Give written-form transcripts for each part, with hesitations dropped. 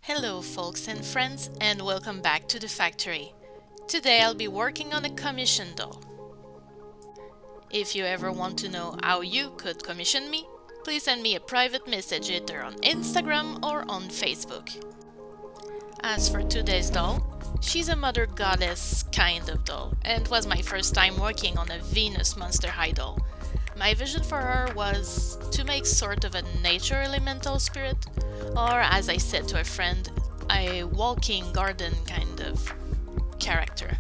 Hello folks and friends, and welcome back to the factory. Today I'll be working on a commission doll. If you ever want to know how you could commission me, please send me a private message either on Instagram or on Facebook. As for today's doll, she's a mother goddess kind of doll, and was my first time working on a Venus Monster High doll. My vision for her was to make sort of a nature elemental spirit, or as I said to a friend, a walking garden kind of character.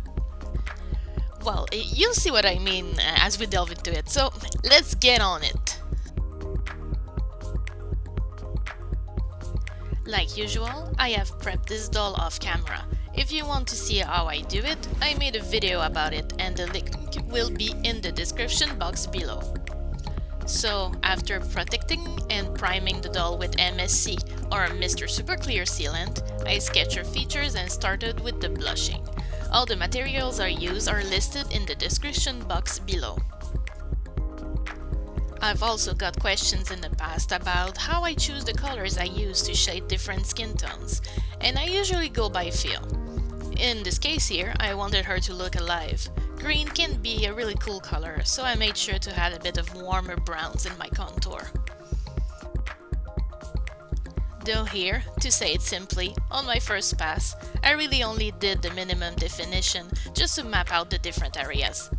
Well, you'll see what I mean as we delve into it, so let's get on it! Like usual, I have prepped this doll off camera. If you want to see how I do it, I made a video about it and the link will be in the description box below. So, after protecting and priming the doll with MSC or Mr. Super Clear Sealant, I sketched her features and started with the blushing. All the materials I use are listed in the description box below. I've also got questions in the past about how I choose the colors I use to shade different skin tones, and I usually go by feel. In this case here, I wanted her to look alive. Green can be a really cool color, so I made sure to add a bit of warmer browns in my contour. Though here, to say it simply, on my first pass, I really only did the minimum definition just to map out the different areas.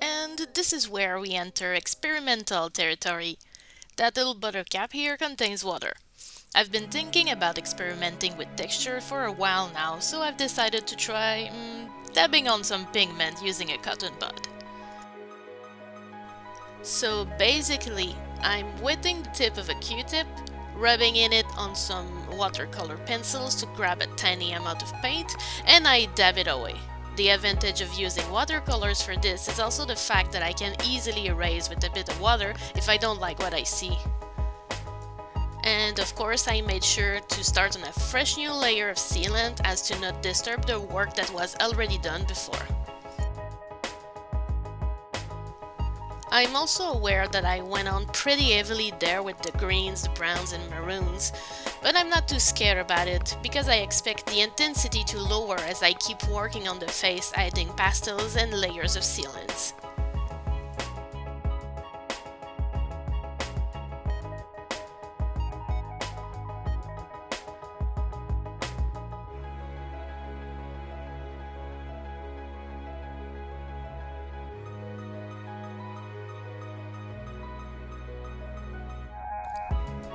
And this is where we enter experimental territory. That little buttercup here contains water. I've been thinking about experimenting with texture for a while now, so I've decided to try dabbing on some pigment using a cotton bud. So basically, I'm wetting the tip of a Q-tip, rubbing in it on some watercolor pencils to grab a tiny amount of paint, and I dab it away. The advantage of using watercolors for this is also the fact that I can easily erase with a bit of water if I don't like what I see. And of course I made sure to start on a fresh new layer of sealant as to not disturb the work that was already done before. I'm also aware that I went on pretty heavily there with the greens, the browns and maroons, but I'm not too scared about it because I expect the intensity to lower as I keep working on the face, adding pastels and layers of sealants.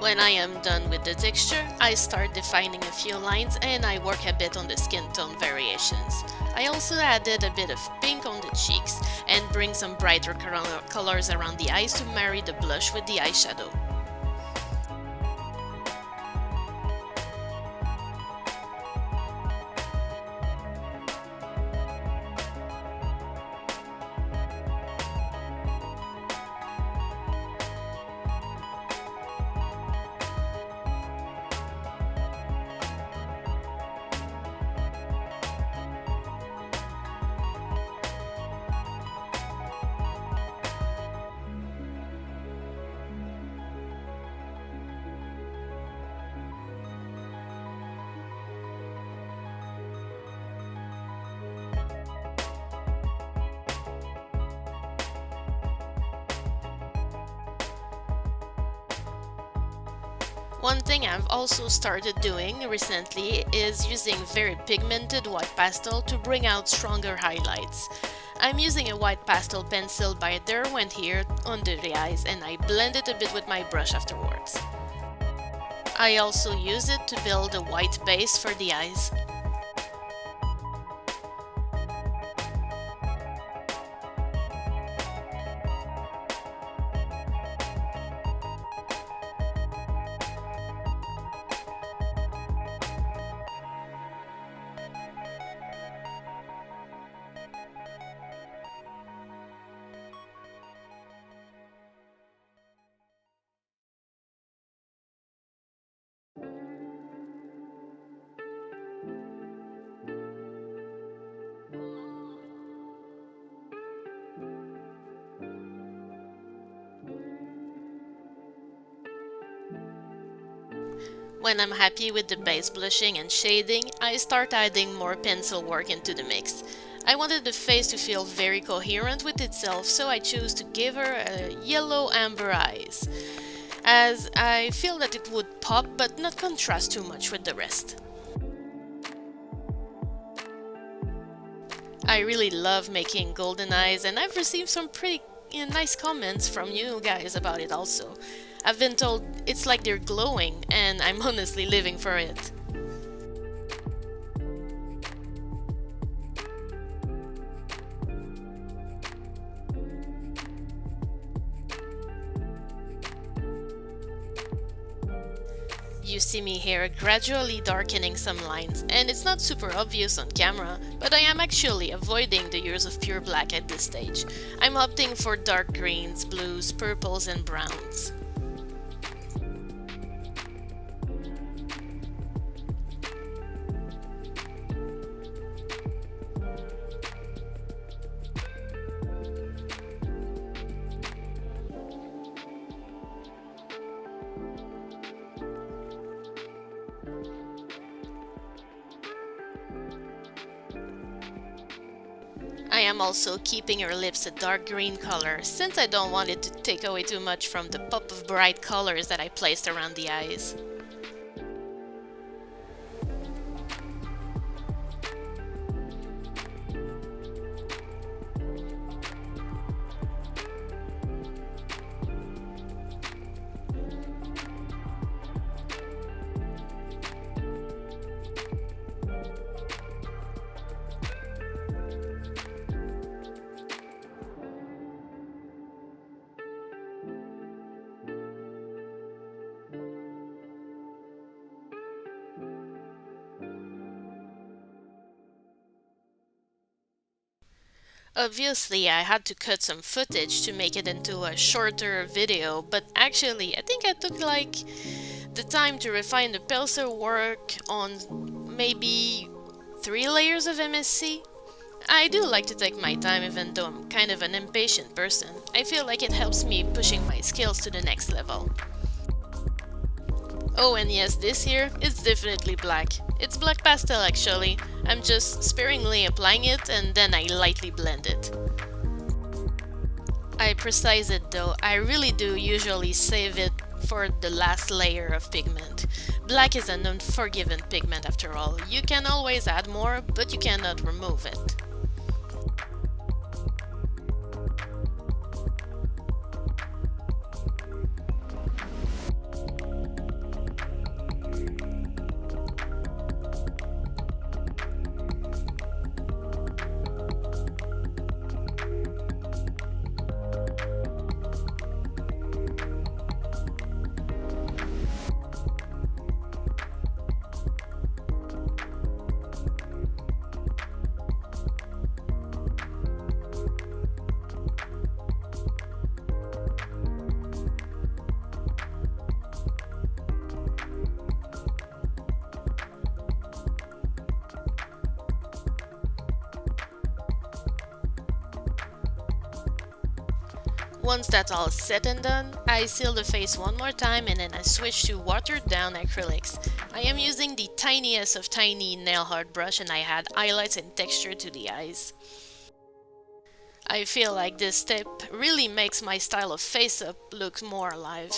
When I am done with the texture, I start defining a few lines and I work a bit on the skin tone variations. I also added a bit of pink on the cheeks and bring some brighter colors around the eyes to marry the blush with the eyeshadow. One thing I've also started doing recently is using very pigmented white pastel to bring out stronger highlights. I'm using a white pastel pencil by Derwent here under the eyes and I blend it a bit with my brush afterwards. I also use it to build a white base for the eyes. When I'm happy with the base blushing and shading, I start adding more pencil work into the mix. I wanted the face to feel very coherent with itself, so I chose to give her a yellow amber eyes, as I feel that it would pop but not contrast too much with the rest. I really love making golden eyes, and I've received some pretty nice comments from you guys about it also. I've been told it's like they're glowing, and I'm honestly living for it. You see me here gradually darkening some lines, and it's not super obvious on camera, but I am actually avoiding the use of pure black at this stage. I'm opting for dark greens, blues, purples and browns. I am also keeping her lips a dark green color, since I don't want it to take away too much from the pop of bright colors that I placed around the eyes. Obviously, I had to cut some footage to make it into a shorter video, but actually, I think I took like the time to refine the pencil work on maybe 3 layers of MSC. I do like to take my time even though I'm kind of an impatient person. I feel like it helps me pushing my skills to the next level. Oh, and yes, this here, it's definitely black. It's black pastel actually. I'm just sparingly applying it and then I lightly blend it. I precise it though, I really do usually save it for the last layer of pigment. Black is an unforgiving pigment after all. You can always add more, but you cannot remove it. Once that's all said and done, I seal the face one more time and then I switch to watered down acrylics. I am using the tiniest of tiny nail art brush and I add highlights and texture to the eyes. I feel like this step really makes my style of face-up look more alive.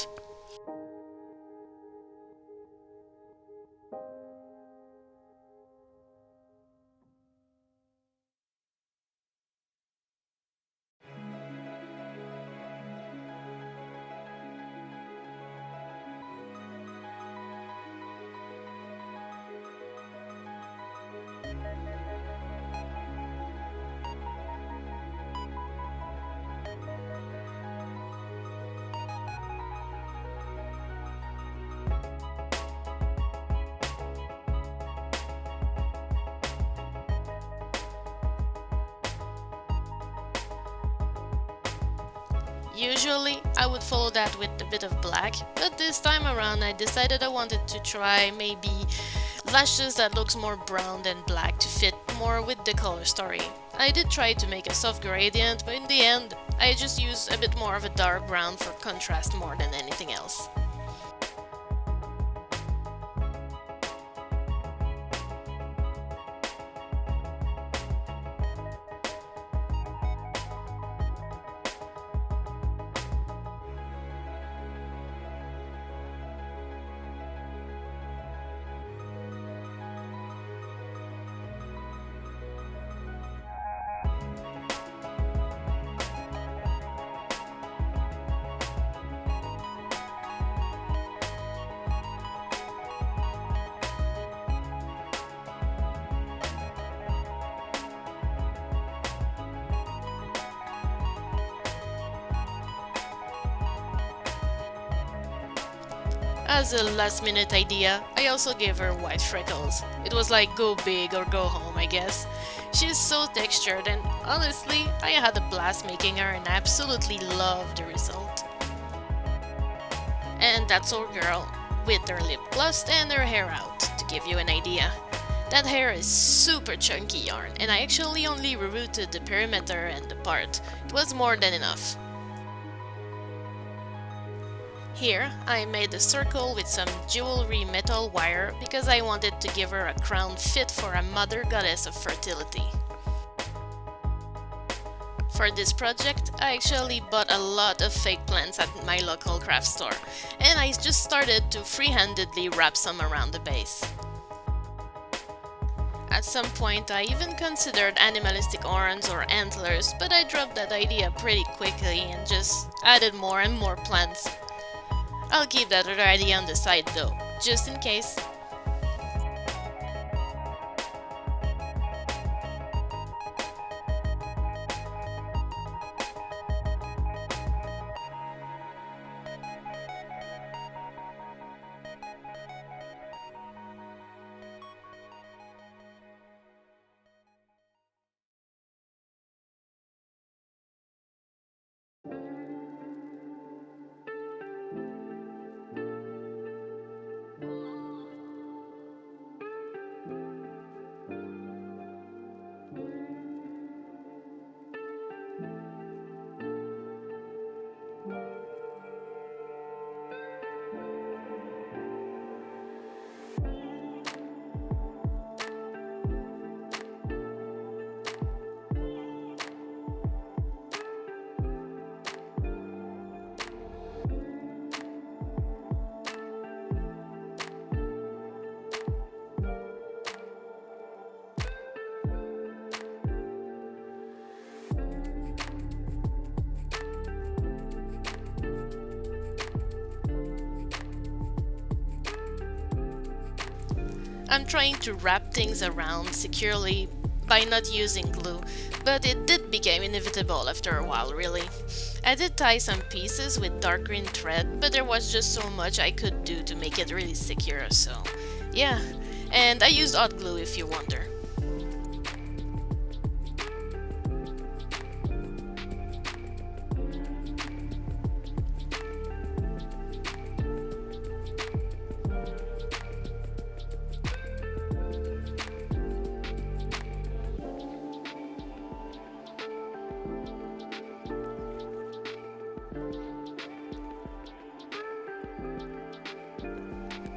Usually, I would follow that with a bit of black, but this time around I decided I wanted to try maybe lashes that looks more brown than black to fit more with the color story. I did try to make a soft gradient, but in the end, I just used a bit more of a dark brown for contrast more than anything else. As a last minute idea, I also gave her white freckles. It was like go big or go home, I guess. She's so textured and honestly, I had a blast making her and I absolutely loved the result. And that's our girl, with her lip glossed and her hair out, to give you an idea. That hair is super chunky yarn, and I actually only rerouted the perimeter and the part. It was more than enough. Here, I made a circle with some jewelry metal wire because I wanted to give her a crown fit for a mother goddess of fertility. For this project, I actually bought a lot of fake plants at my local craft store, and I just started to free-handedly wrap some around the base. At some point, I even considered animalistic horns or antlers, but I dropped that idea pretty quickly and just added more and more plants. I'll keep that other idea on the side though, just in case. I'm trying to wrap things around securely by not using glue, but it did become inevitable after a while, really. I did tie some pieces with dark green thread, but there was just so much I could do to make it really secure, so yeah. And I used hot glue if you wonder.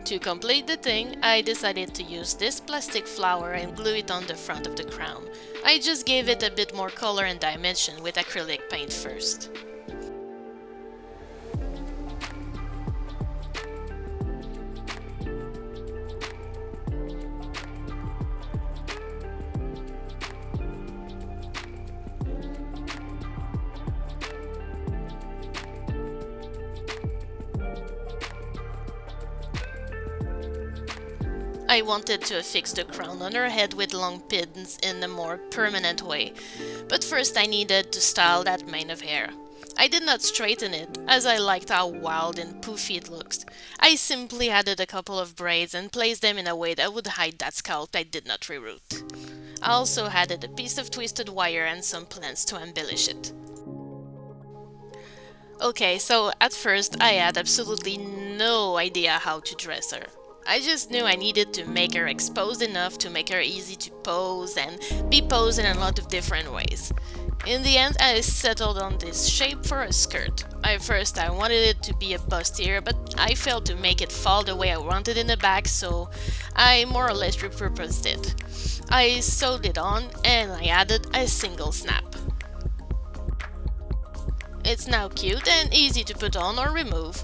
To complete the thing, I decided to use this plastic flower and glue it on the front of the crown. I just gave it a bit more color and dimension with acrylic paint first. I wanted to affix the crown on her head with long pins in a more permanent way, but first I needed to style that mane of hair. I did not straighten it, as I liked how wild and poofy it looked. I simply added a couple of braids and placed them in a way that would hide that scalp I did not reroute. I also added a piece of twisted wire and some plants to embellish it. Okay, so at first I had absolutely no idea how to dress her. I just knew I needed to make her exposed enough to make her easy to pose and be posed in a lot of different ways. In the end, I settled on this shape for a skirt. At first I wanted it to be a bustier, but I failed to make it fall the way I wanted in the back, so I more or less repurposed it. I sewed it on and I added a single snap. It's now cute and easy to put on or remove.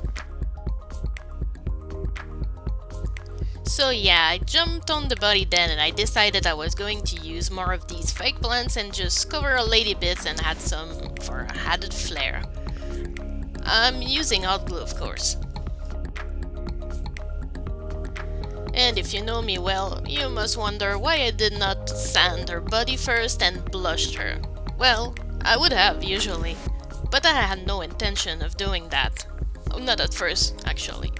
So yeah, I jumped on the body then and I decided I was going to use more of these fake plants and just cover a lady bits and add some for added flair. I'm using hot glue, of course. And if you know me well, you must wonder why I did not sand her body first and blushed her. Well, I would have usually, but I had no intention of doing that. Not at first, actually.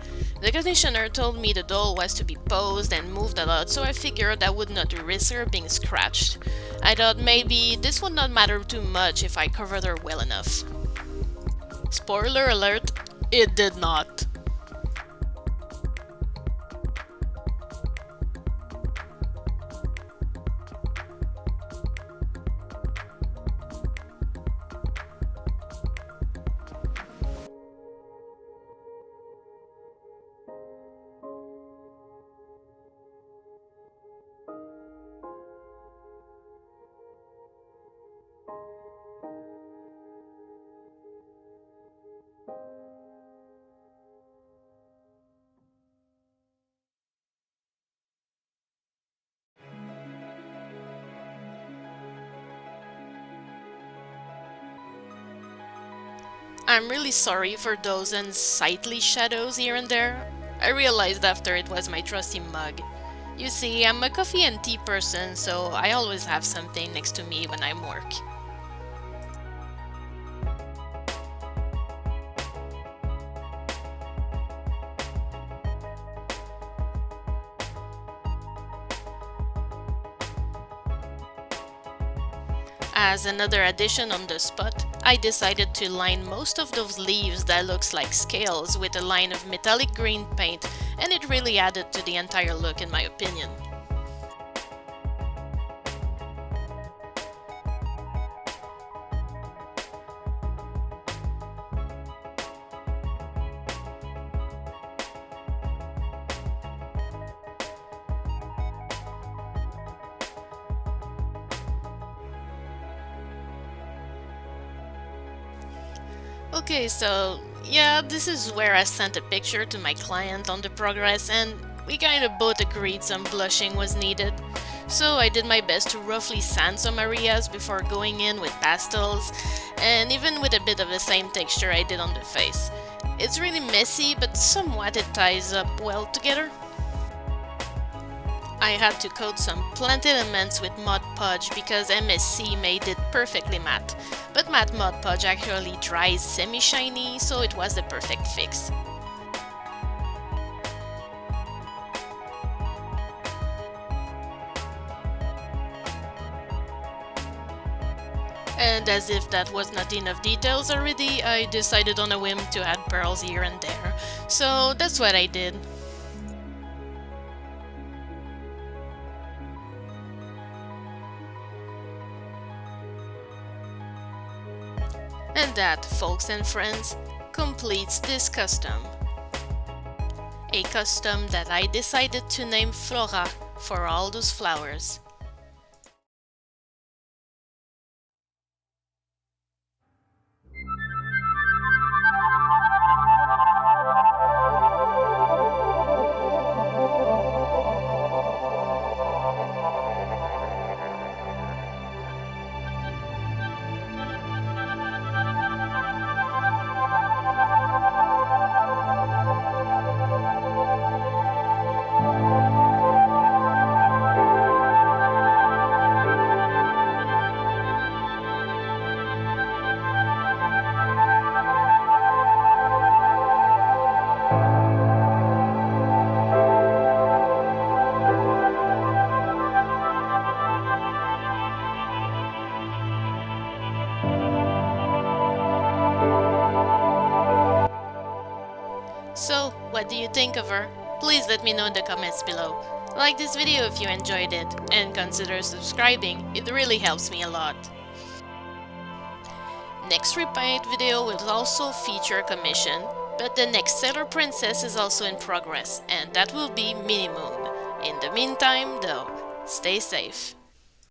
The conditioner told me the doll was to be posed and moved a lot, so I figured I would not risk her being scratched. I thought maybe this would not matter too much if I covered her well enough. Spoiler alert, it did not. I'm really sorry for those unsightly shadows here and there. I realized after it was my trusty mug. You see, I'm a coffee and tea person, so I always have something next to me when I work. As another addition on the spot, I decided to line most of those leaves that looks like scales with a line of metallic green paint, and it really added to the entire look in my opinion. Okay, so yeah, this is where I sent a picture to my client on the progress, and we kind of both agreed some blushing was needed. So I did my best to roughly sand some areas before going in with pastels, and even with a bit of the same texture I did on the face. It's really messy, but somewhat it ties up well together. I had to coat some plant elements with Mod Podge because MSC made it perfectly matte, but matte Mod Podge actually dries semi-shiny, so it was the perfect fix. And as if that was not enough details already, I decided on a whim to add pearls here and there, so that's what I did. And that, folks and friends, completes this custom. A custom that I decided to name Flora for all those flowers. So, what do you think of her? Please let me know in the comments below. Like this video if you enjoyed it, and consider subscribing, it really helps me a lot. Next Repaint video will also feature a commission, but the next Sailor Princess is also in progress, and that will be Mini Moon. In the meantime, though, stay safe.